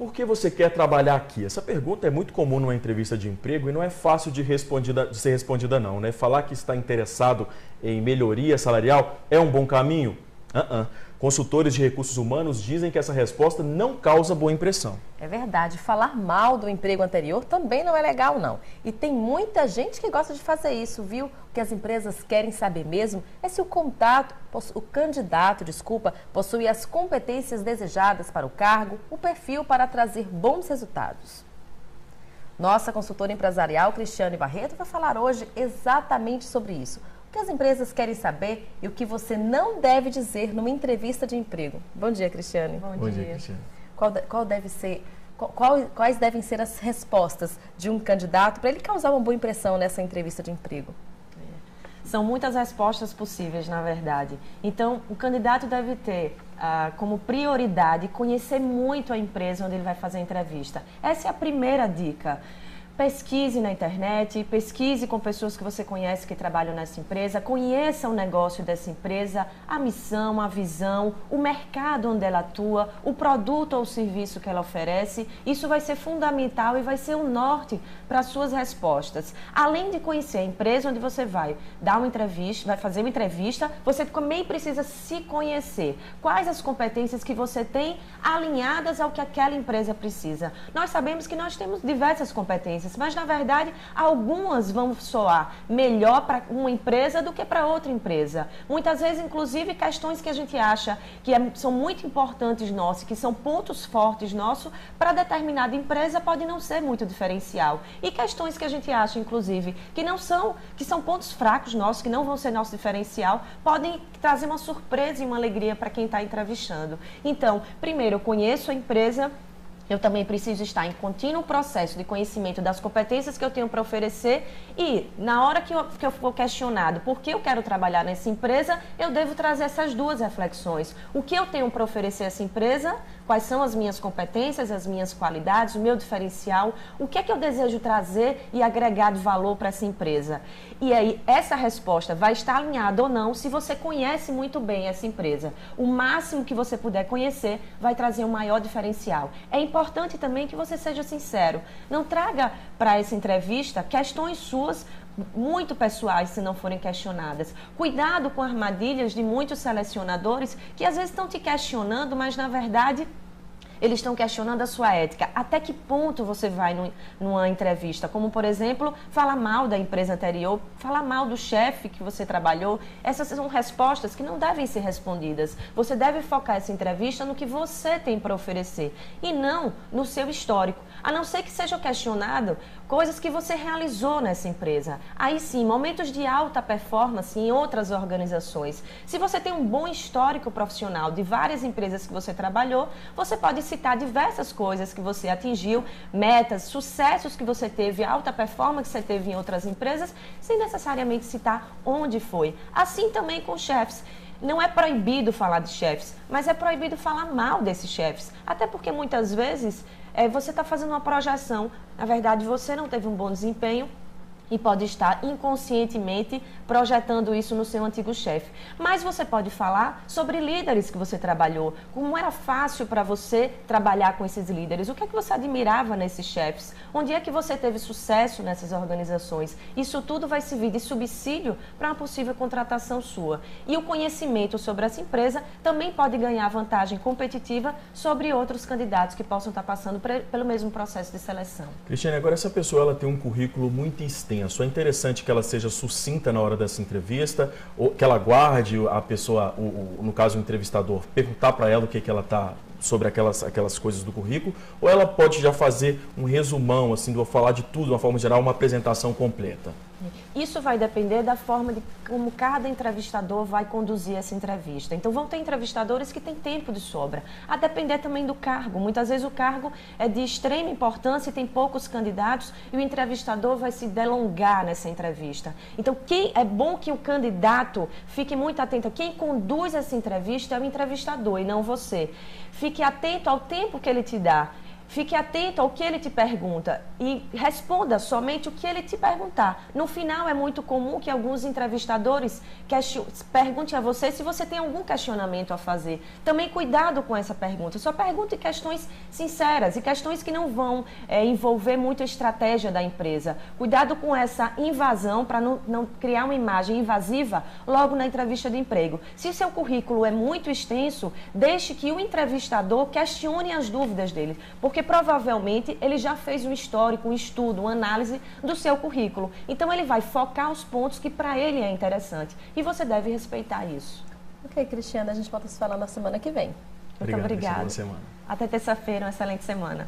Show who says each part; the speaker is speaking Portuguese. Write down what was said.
Speaker 1: por que você quer trabalhar aqui? Essa pergunta é muito comum numa entrevista de emprego e não é fácil de ser respondida não, né? Falar que está interessado em melhoria salarial é um bom caminho? Consultores de recursos humanos dizem que essa resposta não causa boa impressão.
Speaker 2: É verdade, falar mal do emprego anterior também não é legal, não. E tem muita gente que gosta de fazer isso, viu? O que as empresas querem saber mesmo é se o candidato, possui as competências desejadas para o cargo, o perfil para trazer bons resultados. Nossa consultora empresarial, Cristiane Barreto, vai falar hoje exatamente sobre isso. O que as empresas querem saber e o que você não deve dizer numa entrevista de emprego. Bom dia, Cristiane.
Speaker 1: Bom dia, Cristiane.
Speaker 2: Quais devem ser as respostas de um candidato para ele causar uma boa impressão nessa entrevista de emprego?
Speaker 3: São muitas respostas possíveis, na verdade. Então, o candidato deve ter como prioridade conhecer muito a empresa onde ele vai fazer a entrevista. Essa é a primeira dica. Pesquise na internet, pesquise com pessoas que você conhece que trabalham nessa empresa, conheça o negócio dessa empresa, a missão, a visão, o mercado onde ela atua, o produto ou o serviço que ela oferece. Isso vai ser fundamental e vai ser o norte para as suas respostas. Além de conhecer a empresa onde você vai dar uma entrevista, vai fazer uma entrevista, você também precisa se conhecer. Quais as competências que você tem alinhadas ao que aquela empresa precisa? Nós sabemos que nós temos diversas competências, mas na verdade algumas vão soar melhor para uma empresa do que para outra empresa. Muitas vezes, inclusive, questões que a gente acha que são muito importantes nossos, que são pontos fortes nossos, para determinada empresa pode não ser muito diferencial. E questões que a gente acha, inclusive, que são pontos fracos nossos, que não vão ser nosso diferencial, podem trazer uma surpresa e uma alegria para quem está entrevistando. Então, primeiro, eu conheço a empresa. Eu também preciso estar em contínuo processo de conhecimento das competências que eu tenho para oferecer e, na hora que eu for questionado por que eu quero trabalhar nessa empresa, eu devo trazer essas duas reflexões. O que eu tenho para oferecer a essa empresa, quais são as minhas competências, as minhas qualidades, o meu diferencial, o que é que eu desejo trazer e agregar de valor para essa empresa. E aí, essa resposta vai estar alinhada ou não se você conhece muito bem essa empresa. O máximo que você puder conhecer vai trazer um maior diferencial. É importante também que você seja sincero. Não traga para essa entrevista questões suas muito pessoais se não forem questionadas. Cuidado com armadilhas de muitos selecionadores que às vezes estão te questionando, mas na verdade eles estão questionando a sua ética. Até que ponto você vai numa entrevista? Como, por exemplo, falar mal da empresa anterior, falar mal do chefe que você trabalhou. Essas são respostas que não devem ser respondidas. Você deve focar essa entrevista no que você tem para oferecer e não no seu histórico. A não ser que seja questionado coisas que você realizou nessa empresa. Aí sim, momentos de alta performance em outras organizações. Se você tem um bom histórico profissional de várias empresas que você trabalhou, você pode citar diversas coisas que você atingiu, metas, sucessos que você teve, alta performance que você teve em outras empresas, sem necessariamente citar onde foi. Assim também com chefes. Não é proibido falar de chefes, mas é proibido falar mal desses chefes. Até porque muitas vezes você está fazendo uma projeção. Na verdade, você não teve um bom desempenho e pode estar inconscientemente projetando isso no seu antigo chefe. Mas você pode falar sobre líderes que você trabalhou, como era fácil para você trabalhar com esses líderes, o que é que você admirava nesses chefes, onde é que você teve sucesso nessas organizações. Isso tudo vai servir de subsídio para uma possível contratação sua. E o conhecimento sobre essa empresa também pode ganhar vantagem competitiva sobre outros candidatos que possam estar passando pelo mesmo processo de seleção.
Speaker 1: Cristiane, agora essa pessoa ela tem um currículo muito extenso. É interessante que ela seja sucinta na hora dessa entrevista, ou que ela guarde a pessoa, no caso o entrevistador, perguntar para ela o que ela está sobre aquelas coisas do currículo, ou ela pode já fazer um resumão, assim, vou falar de tudo, de uma forma geral, uma apresentação completa?
Speaker 3: Isso vai depender da forma de como cada entrevistador vai conduzir essa entrevista. Então, vão ter entrevistadores que têm tempo de sobra, a depender também do cargo. Muitas vezes o cargo é de extrema importância e tem poucos candidatos e o entrevistador vai se delongar nessa entrevista. Então, é bom que o candidato fique muito atento. Quem conduz essa entrevista é o entrevistador e não você. Fique atento ao tempo que ele te dá. Fique atento ao que ele te pergunta e responda somente o que ele te perguntar. No final, é muito comum que alguns entrevistadores perguntem a você se você tem algum questionamento a fazer. Também cuidado com essa pergunta. Só pergunte questões sinceras e questões que não vão envolver muito a estratégia da empresa. Cuidado com essa invasão para não criar uma imagem invasiva logo na entrevista de emprego. Se o seu currículo é muito extenso, deixe que o entrevistador questione as dúvidas dele, porque provavelmente ele já fez um histórico, um estudo, uma análise do seu currículo. Então ele vai focar os pontos que para ele é interessante e você deve respeitar isso.
Speaker 2: Ok, Cristiana, a gente volta a se falar na semana que vem.
Speaker 3: Muito obrigada.
Speaker 1: Boa semana.
Speaker 3: Até terça-feira, uma excelente semana.